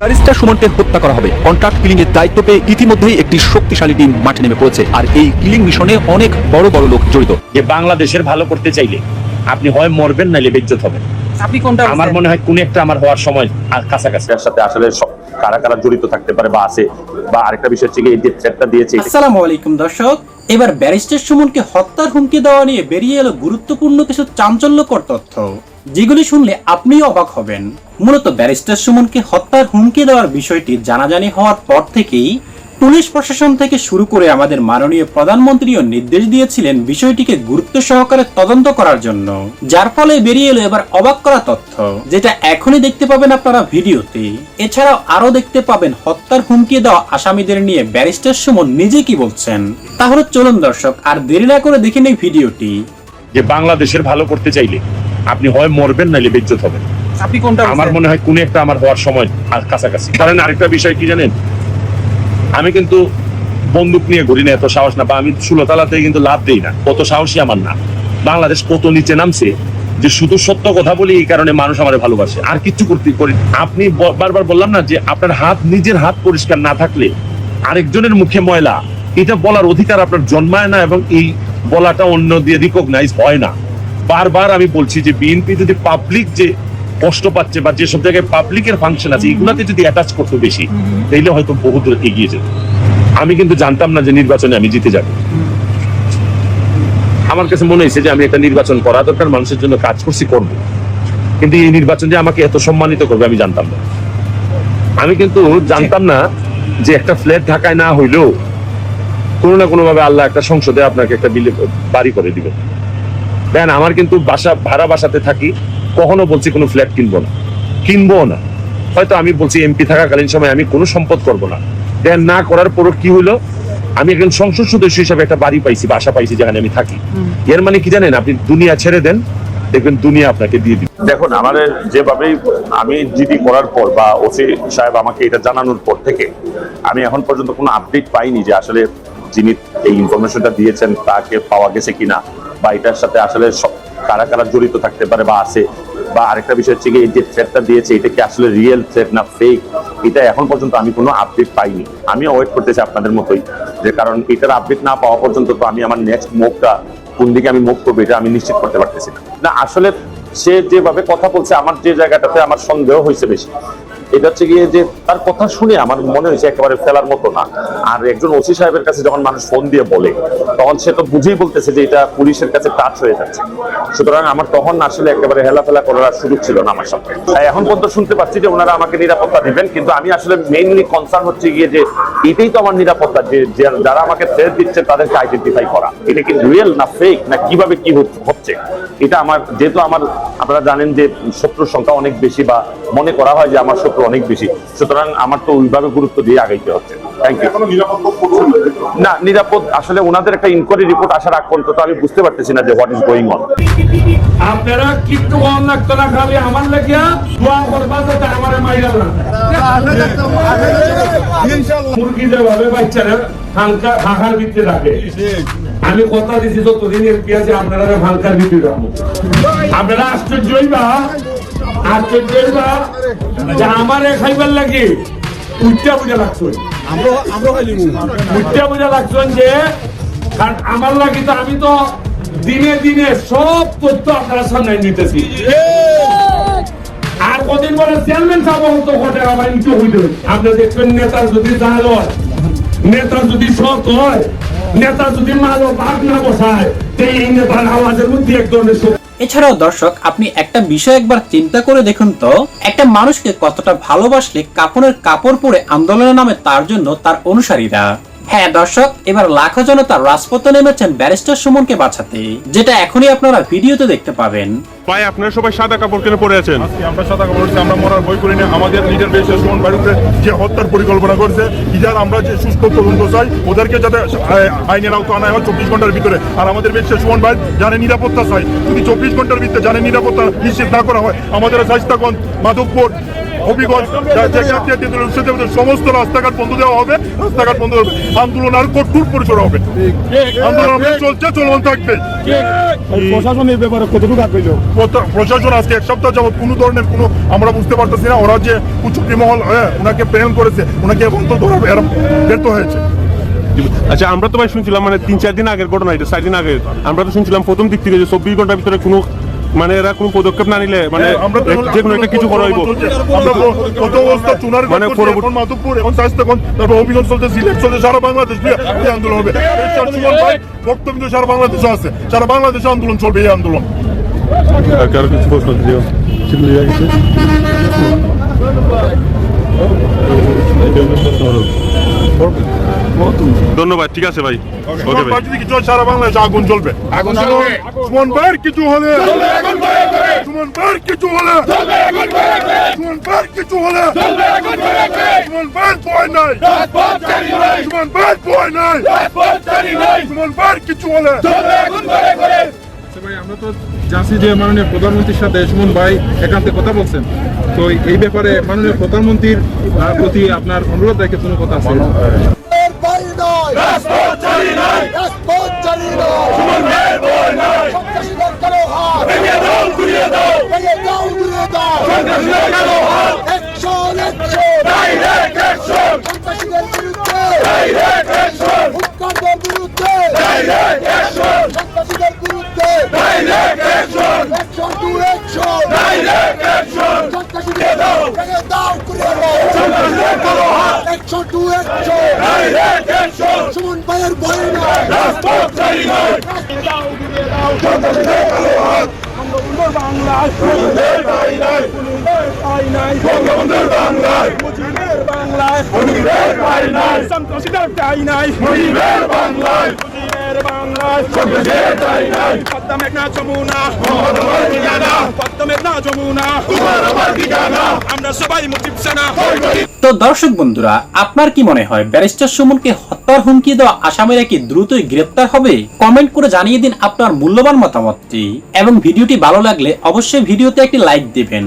Barrister সুমনকে হত্যা করা হবে। কন্ট্রাক্ট কিলিং এর দায়িত্ব পেয়ে ইতিমধ্যেই একটি শক্তিশালী টিম মাঠে নেমে পড়েছে, আর এই কিলিং মিশনে অনেক বড় বড় লোক জড়িত। যে বাংলাদেশের ভালো করতে চাইলে আপনি হয় মরবেন নাইলে বেজ্জত হবেন। আপনি কোনটা? আমার মনে হয় কোন একটা আমার হওয়ার সময় কাছাকাছি। এর সাথে আসলে কারা কারা জড়িত থাকতে পারে বা আছে, বা আরেকটা বিষয় হচ্ছে এই যে থ্রেটটা দিয়েছে। আসসালামু আলাইকুম দর্শক, এবার ব্যারিস্টার সুমনকে হত্যার হুমকি দেওয়া নিয়ে বেরিয়ে এলো গুরুত্বপূর্ণ কিছু চাঞ্চল্যকর তথ্য, যেগুলি শুনলে আপনিও অবাক হবেন। মূলত ব্যারিস্টার সুমনকে হত্যার হুমকি দেওয়ার বিষয়টি জানাজানি হওয়ার পর থেকেই পুলিশ প্রশাসন থেকে শুরু করে আমাদের মাননীয় প্রধানমন্ত্রীও নির্দেশ দিয়েছিলেন বিষয়টিকে গুরুত্ব সহকারে তদন্ত করার জন্য, যার ফলে বেরিয়ে এলো এবার অবাক করা তথ্য, যেটা এখনই দেখতে পাবেন আপনারা ভিডিওতে। এছাড়াও আরো দেখতে পাবেন হত্যার হুমকি দেওয়া আসামিদের নিয়ে ব্যারিস্টার সুমন নিজে কি বলছেন। তাহলে চলুন দর্শক, আর দেরি না করে দেখে নেই ভিডিওটি। যে বাংলাদেশের ভালো করতে চাইলে আপনি হয় মরবেন নাইলে বেজ্জত হবেন। আপনি কোনটা? আমার মনে হয় কোন একটা আমার হওয়ার সময় কাছাকাছি। কারণ আরেকটা বিষয় কি জানেন, আমি কিন্তু বন্দুক নিয়ে ঘুরি না, এত সাহস না, বা আমি 16 তলাতে কিন্তু লাভ দেই না, কত সাহসী আমার না। বাংলাদেশ কত নিচে নামছে যে শুধু সত্য কথা বলি, এই কারণে মানুষ আমারে ভালোবাসে, আর কিচ্ছু করতে করি। আপনি বারবার বললাম না যে আপনার হাত, নিজের হাত পরিষ্কার না থাকলে আরেকজনের মুখে ময়লা, এটা বলার অধিকার আপনার জন্মায় না, এবং এই বলাটা অন্য দিয়ে রিকগনাইজ হয় না। বারবার আমি বলছি যে বিএনপি যদি পাবলিক যে কষ্ট পাচ্ছে বা যেসব জায়গায় পাবলিকের ফাংশন আছে এগুলাতে যদি অ্যাটাচ করতো বেশি, তাইলে হয়তো বহু দূর এগিয়ে যেত। আমি কিন্তু জানতাম না যে নির্বাচনে আমি জিতে যাব। আমার কাছে মনে হয়েছে যে আমি একটা নির্বাচন করা দরকার, মানুষের জন্য কাজ করছি, করবো, কিন্তু এই নির্বাচন যে আমাকে এত সম্মানিত করবে আমি জানতাম না। আমি কিন্তু জানতাম না যে একটা ফ্ল্যাট ঢাকায় না হইলেও কোনো না কোনো ভাবে আল্লাহ একটা সংসদে আপনাকে একটা বাড়ি করে দিবেন। দেন আমার কিন্তু ভাড়া বাসাতে থাকি, কখনো বলছি কোনো ফ্ল্যাট কিনবো না। হয়তো আমি বলছি এমপি থাকাকালীন সময় আমি কোনো সম্পদ করব না। দেন না করার পরও কি হলো, আমি একজন সংসদ সদস্য হিসাবে একটা বাড়ি পাইছি, বাসা পাইছি যেখানে আমি থাকি। এর মানে কি জানেন, আপনি দুনিয়া ছেড়ে দেন, দেখবেন দুনিয়া আপনাকে দিয়ে দিবে। দেখুন, আমাদের যেভাবেই আমি জিডি করার পর বা ওসি সাহেব আমাকে এটা জানানোর পর থেকে আমি এখন পর্যন্ত কোনো আপডেট পাইনি যে আসলে যিনি এই ইনফরমেশনটা দিয়েছেন তাকে পাওয়া গেছে কিনা, বা এটার সাথে আসলে কারা কারা জড়িত থাকতে পারে বা আছে, বা আরেকটা বিষয় হচ্ছে এই যে থ্রেটটা দিয়েছে এটা কি আসলে রিয়েল থ্রেট না ফেক, এটা এখন পর্যন্ত আমি কোনো আপডেট পাইনি। আমি ওয়েট করতেছি আপনাদের মতোই, যে কারণ এটার আপডেট না পাওয়া পর্যন্ত তো আমি আমার নেক্সট মুভটা কোন দিকে আমি মুভ করবো এটা আমি নিশ্চিত করতে পারতেছি না। আসলে সে যেভাবে কথা বলছে, আমার যে জায়গাটাতে আমার সন্দেহ হয়েছে বেশি, এটা হচ্ছে গিয়ে যে তার কথা শুনে আমার মনে হয়েছে একেবারে ফেলার মতো না। আর একজন ওসি সাহেবের কাছে যখন মানুষ ফোন দিয়ে বলে, তখন সে তো বুঝেই বলতেছে যে এটা পুলিশের কাছে টাচ হয়ে যাচ্ছে। সুতরাং আমার তখন আসলে একেবারে হেলাফেলা করার সুযোগ ছিল না আমার সাথে। এখন পর্যন্ত শুনতে পাচ্ছি যে ওনারা আমাকে নিরাপত্তা দিবেন, কিন্তু আমি আসলে মেইনলি কনসার্ন হচ্ছে গিয়ে যে এটাই তো আমার নিরাপত্তা, যে যারা আমাকে থ্রেট দিচ্ছে তাদেরকে আইডেন্টিফাই করা, এটা কি রিয়েল না ফেক না কিভাবে কি হচ্ছে। এটা আমার, যেহেতু আমার, আপনারা জানেন যে শত্রুর সংখ্যা অনেক বেশি, বা মনে করা হয় যে আমার শত্রু অনেক বেশি, সুতরাং আমার তো ওইভাবে গুরুত্ব দিয়ে আগাইতে হচ্ছে। Thank you. না, নিরাপদ আসলে ওনাদের একটা ইনকোয়ারি রিপোর্ট আসার আগ পর্যন্ত তো আমি বুঝতে পারতেছি না যে হোয়াট ইজ গোয়িং অন। আপনারা কিচ্ছু কম লাগতো না, খালি আমার লাগিয়া দোয়া করবা যাতে আমারে মাইরা না। মুরগি যেভাবে বাচ্চারা ফাঁকার ভিতরে রাখে, আমি কথা দিচ্ছি যতদিন এমপি আছে আপনারা ফাঁকার ভিতরে রাখবো। আপনারা আশ্চর্য হইবা যে আমারে খাইবার লাগে উচ্চা বুঝা লাগছো, উচ্চা বুঝা লাগছো যে, কারণ আমার লাগি তো আমি তো দিনে দিনে সব তথ্য আপনারা সামনে নিতেছি। আর কদিন পরে চেয়ারম্যান সাহেব তো ঘটে আমার ইনটু হইতে, আপনি দেখবেন নেতা যদি জাল হয়, নেতা যদি সৎ হয়, নেতা যদি মালো ভাগ না বসায়, এই নেতার আওয়াজের মধ্যে এক ধরনের। এছাড়াও দর্শক, আপনি একটা বিষয় একবার চিন্তা করে দেখুন তো, একটা মানুষকে কতটা ভালোবাসলে কাপড়ের কাপড় পরে আন্দোলনের নামে তার জন্য তার অনুসারীরা। হ্যাঁ দর্শক, এবার লাখো জনতা রাজপথে নেমেছেন ব্যারিস্টার সুমনকে বাঁচাতে, যেটা এখনই আপনারা ভিডিওতে দেখতে পাবেন। ভাই, আপনারা সবাই সাদা কাপড় কিনে পরে আছেন। আমরা সাদা কাপড় পরেছি, আমরা মরার ভয় করি না। আমাদের লিডার ব্যারিস্টার সুমন ভাইকে যে হত্যার পরিকল্পনা করছে, ইজার আমরা যে সুস্থ তদন্ত চাই, ওদেরকে যাতে আইনের আওতা আনা হয় 24 ঘন্টার ভিতরে। আর আমাদের ব্যারিস্টার সুমন ভাই জানে নিরাপত্তা চাই, যদি 24 ঘন্টার ভিতরে জানে নিরাপত্তা নিশ্চিত না করা হয়, আমাদের শাইস্তাগঞ্জ, মাধবপুর, হবিগঞ্জ সমস্ত রাস্তাঘাট বন্ধ দেওয়া হবে, রাস্তাঘাট বন্ধ হবে, আন্দোলন আর কঠোর পরিসর হবে, আন্দোলন চলছে, চলমান থাকবে। প্রশাসন এই ব্যাপারে কতটুকু আগ্রহী? প্রশাসন আজকে এক সপ্তাহ যাবত কোনো ধরনের কোনো আমরা বুঝতে পারতেছি না, ওরা যে উচ্চকি মহল ওনাকে প্রেরণ করেছে, ওনাকে এখন তো ধরা ব্যর্থ হয়েছে। আচ্ছা, আমরা তো ভাই শুনছিলাম মানে 3-4 দিন আগের ঘটনা, এটা 4 দিন আগে আমরা তো শুনছিলাম প্রথম দিক থেকে যে 24 ঘন্টার ভিতরে কোনো মানে এরা কোনো পদক্ষেপ না নিলে মানে যে কোনো একটা কিছু করা হইব। মানে মাধবপুর এখন স্বাস্থ্যগঞ্জ, তারপর অভিযান চলছে, সিলেট চলছে, সারা বাংলাদেশ এই আন্দোলন হবে। বক্তব্য সারা বাংলাদেশে আছে, সারা বাংলাদেশে আন্দোলন চলবে, এই আন্দোলন। কারো কিছু প্রশ্ন দিও ধন্যবাদ, ঠিক আছে ভাই। ওকে ভাই, কিছু সারা বাংলাদেশে আগুন চলবে, আগুন চলবে। সুমন ভাইয়ের কিছু হলে, সুমন ভাইয়ের কিছু হলে, সুমন ভাইয়ের কিছু হলে, সুমন ভাইয়ের ভয় নাই, সুমন ভাইয়ের ভয় নাই, সুমন ভাইয়ের কিছু হলে। ভাই আমরা তো জানছি যে মাননীয় প্রধানমন্ত্রীর সাথে সুমন ভাই একান্তে কথা বলছেন, তো এই ব্যাপারে মাননীয় প্রধানমন্ত্রীর প্রতি আপনার অনুরোধ রেখে কোনো কথা আছে? সুমন ভাইয়ের ভয় নাই, সন্ত্রাসীদের ঠাঁই নাই, পদ্মা মেঘনা যমুনা, পদ্মা মেঘনা যমুনা, আমরা সবাই মুজিব সেনা। তো দর্শক বন্ধুরা, আপনার কি মনে হয় ব্যারিস্টার সুমনকে হত্যার হুমকি দেওয়া আসামিরা কি দ্রুতই গ্রেপ্তার হবে? কমেন্ট করে জানিয়ে দিন আপনার মূল্যবান মতামতটি, এবং ভিডিওটি ভালো লাগলে অবশ্যই ভিডিওতে একটি লাইক দিবেন।